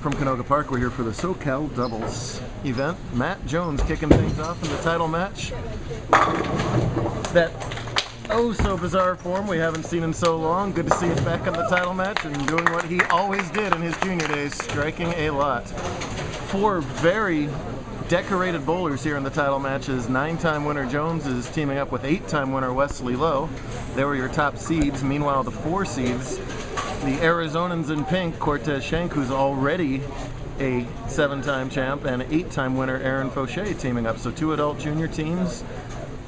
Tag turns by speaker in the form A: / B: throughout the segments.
A: from Canoga Park. We're here for the So Cal Doubles event. Matt Jones kicking things off in the title match. That oh so bizarre form we haven't seen in so long. Good to see it back in the title match and doing what he always did in his junior days, striking a lot. Four very decorated bowlers here in the title matches. 9-time winner Jones is teaming up with 8-time winner Wesley Lowe. They were your top seeds. Meanwhile, the 4 seeds, the Arizonans in pink, Cortez Schenck, who's already a 7-time champ, and 8-time winner Aaron Foshie teaming up. So 2 adult junior teams,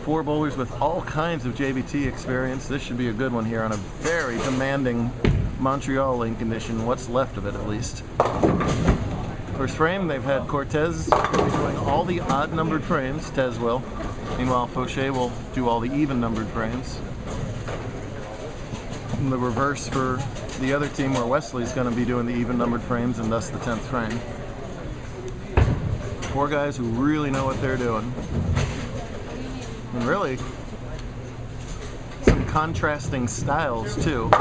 A: 4 bowlers with all kinds of JBT experience. This should be a good one here on a very demanding Montreal lane condition, what's left of it at least. First frame, they've had Cortez doing all the odd-numbered frames, Tez will. Meanwhile, Foshie will do all the even-numbered frames. And the reverse for the other team, where Wesley's going to be doing the even-numbered frames and thus the 10th frame. 4 guys who really know what they're doing. And really, some contrasting styles, too.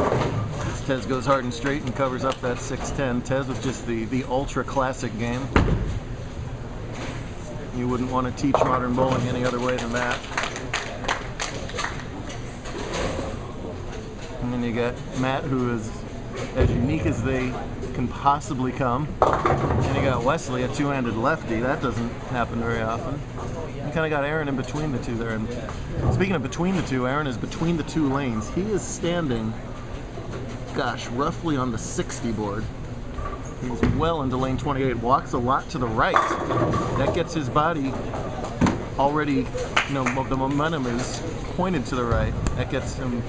A: Tez goes hard and straight and covers up that 6-10. Tez with just the ultra classic game. You wouldn't want to teach modern bowling any other way than that. And then you got Matt, who is as unique as they can possibly come. And you got Wesley, a 2-handed lefty. That doesn't happen very often. You kind of got Aaron in between the two there. And speaking of between the two, Aaron is between the 2 lanes. He is standing, gosh, roughly on the 60 board. He's well into lane 28, walks a lot to the right. That gets his body already, you know, the momentum is pointed to the right. That gets him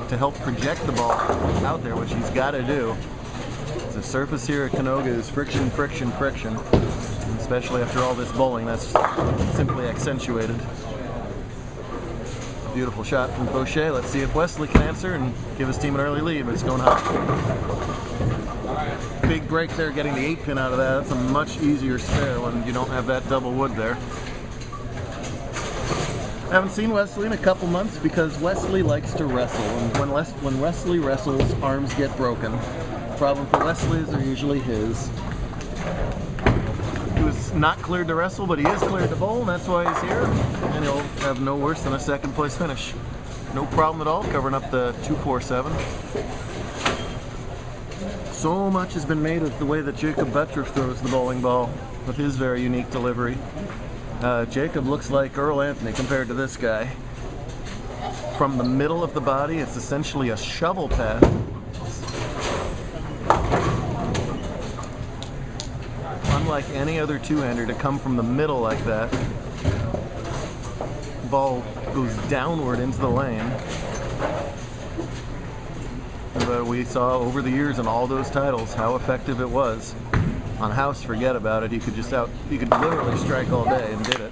A: to help project the ball out there, which he's got to do. The surface here at Canoga is friction, friction, friction. And especially after all this bowling, that's simply accentuated. Beautiful shot from Foshie. Let's see if Wesley can answer and give his team an early lead, but it's going hot. Big break there, getting the 8-pin out of that. That's a much easier spare when you don't have that double wood there. I haven't seen Wesley in a couple months because Wesley likes to wrestle, and when Wesley wrestles, arms get broken. The problem for Wesley is they're usually his. He was not cleared to wrestle, but he is cleared to bowl, and that's why he's here. And he'll have no worse than a 2nd place finish. No problem at all, covering up the 2-4-7. So much has been made of the way that Jacob Buttriff throws the bowling ball with his very unique delivery. Jacob looks like Earl Anthony compared to this guy. From the middle of the body, it's essentially a shovel path. Unlike any other 2-hander to come from the middle like that. The ball goes downward into the lane. But we saw over the years in all those titles how effective it was. On house, forget about it. He could literally strike all day and did it.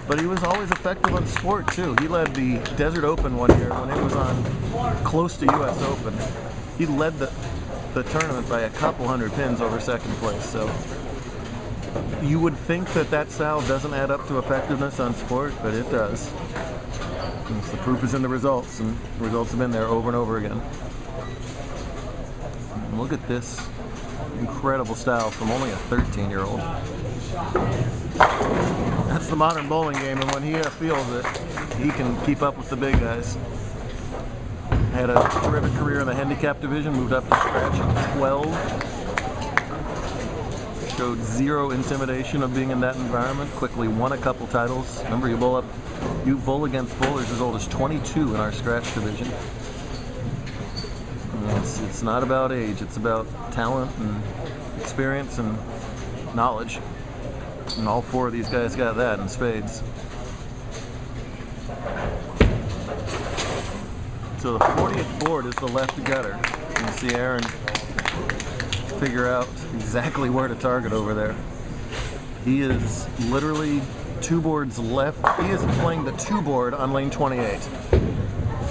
A: But he was always effective on sport too. He led the Desert Open one year when it was on close to US Open. He led the tournament by a couple hundred pins over 2nd place. So you would think that that style doesn't add up to effectiveness on sport, but it does. And the proof is in the results, and the results have been there over and over again. And look at this incredible style from only a 13-year-old. That's the modern bowling game, and when he feels it, he can keep up with the big guys. Had a terrific career in the handicap division, moved up to scratch at 12. Showed zero intimidation of being in that environment, quickly won a couple titles. Remember, you bowl against bowlers as old as 22 in our scratch division. It's not about age, it's about talent and experience and knowledge. And all 4 of these guys got that in spades. So the 40th board is the left gutter. You can see Aaron figure out exactly where to target over there. He is literally 2 boards left. He is playing the 2 board on lane 28.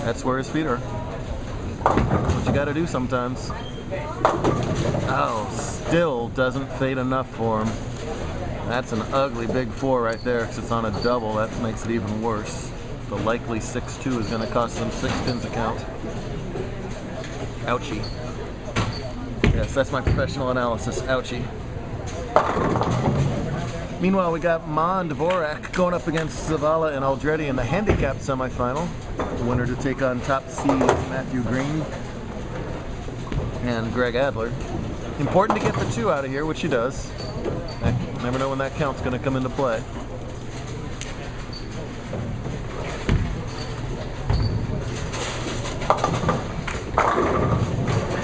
A: That's where his feet are. That's what you gotta do sometimes. Oh, still doesn't fade enough for him. That's an ugly big 4 right there because it's on a double. That makes it even worse. The likely 6-2 is gonna cost them 6 pins a count. Ouchie. Yes, that's my professional analysis. Ouchie. Meanwhile, we got Ma and Dvorak going up against Zavala and Aldretti in the handicap semifinal. The winner to take on top seed Matthew Green and Greg Adler. Important to get the 2 out of here, which he does. Never know when that count's going to come into play.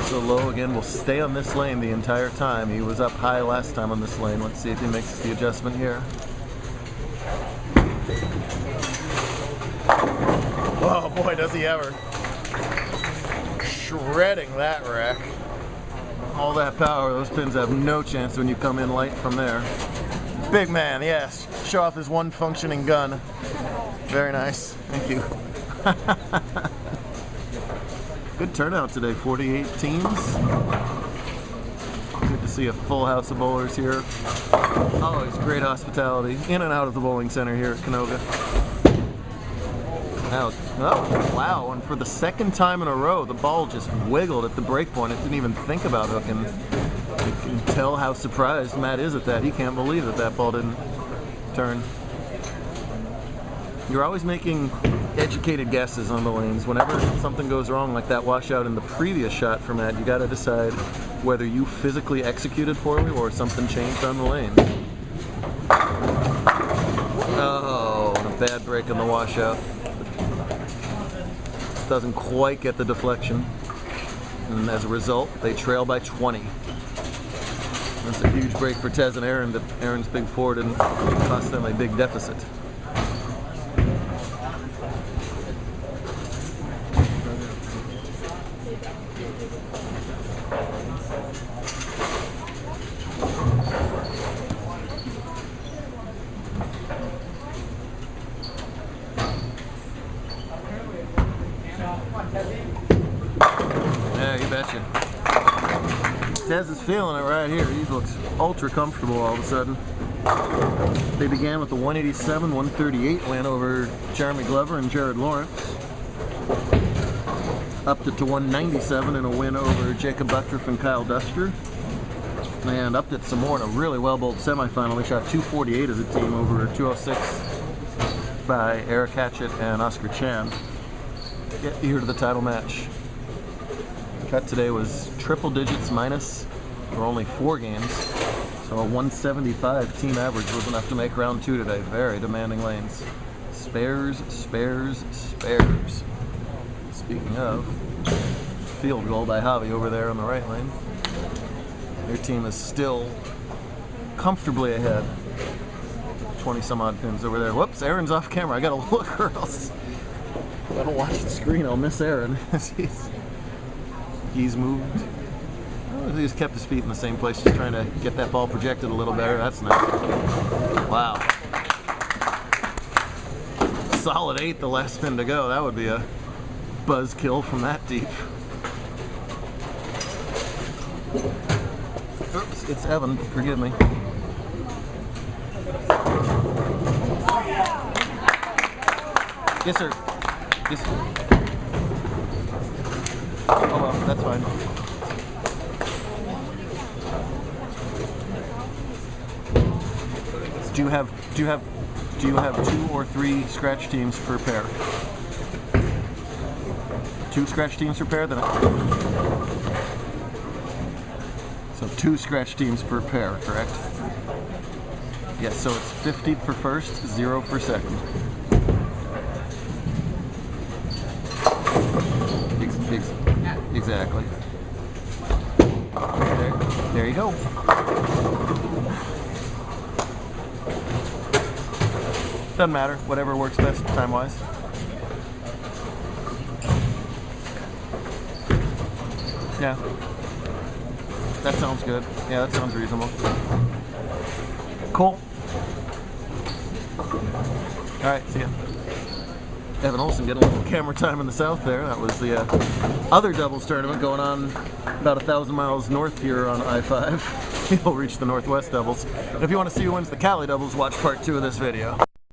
A: So Low again will stay on this lane the entire time. He was up high last time on this lane. Let's see if he makes the adjustment here. Oh boy, does he ever. Shredding that rack. All that power, those pins have no chance when you come in light from there. Big man, yes. Show off his one functioning gun. Very nice. Thank you. Good turnout today, 48 teams. Good to see a full house of bowlers here. Always great hospitality in and out of the bowling center here at Canoga. Now, oh, wow, and for the second time in a row, the ball just wiggled at the break point. It didn't even think about hooking. You can tell how surprised Matt is at that. He can't believe that that ball didn't turn. You're always making educated guesses on the lanes. Whenever something goes wrong like that washout in the previous shot for Matt, you got to decide whether you physically executed poorly or something changed on the lane. Oh, and a bad break in the washout. Doesn't quite get the deflection, and as a result, they trail by 20. That's a huge break for Tez and Aaron, but Aaron's big four didn't cost them a big deficit. Yeah, you betcha. Tez is feeling it right here. He looks ultra comfortable all of a sudden. They began with a 187, 138 win over Jeremy Glover and Jared Lawrence. Upped it to 197 in a win over Jacob Buttriff and Kyle Duster. And upped it some more in a really well-bowled semifinal. They shot 248 as a team over 206 by Eric Hatchett and Oscar Chan. Get here to the title match. Cut today was triple digits minus for only 4 games, so a 175 team average was enough to make round 2 today. Very demanding lanes. Spares, spares, spares. Speaking of, field goal by Javi over there on the right lane. Their team is still comfortably ahead. 20 some odd pins over there. Whoops, Aaron's off camera. I gotta look or else if I don't watch the screen, I'll miss Aaron. He's moved. Oh, he's kept his feet in the same place, just trying to get that ball projected a little better. That's nice. Wow. Solid 8 the last spin to go. That would be a buzz kill from that deep. Oops, it's Evan. Forgive me. Yes, sir. Yes, sir. Oh well, that's fine. Do you have 2 or 3 scratch teams per pair? 2 scratch teams per pair? Then so 2 scratch teams per pair, correct? Yes, so it's 50 for first, 0 for second. Exactly. There you go. Doesn't matter, whatever works best time-wise. Yeah. That sounds good. Yeah, that sounds reasonable. Cool. Alright, see ya. Evan Olsen getting a little camera time in the south there. That was the other doubles tournament going on about 1,000 miles north here on I-5. He'll reach the Northwest doubles. And if you want to see who wins the Cali doubles, watch part 2 of this video.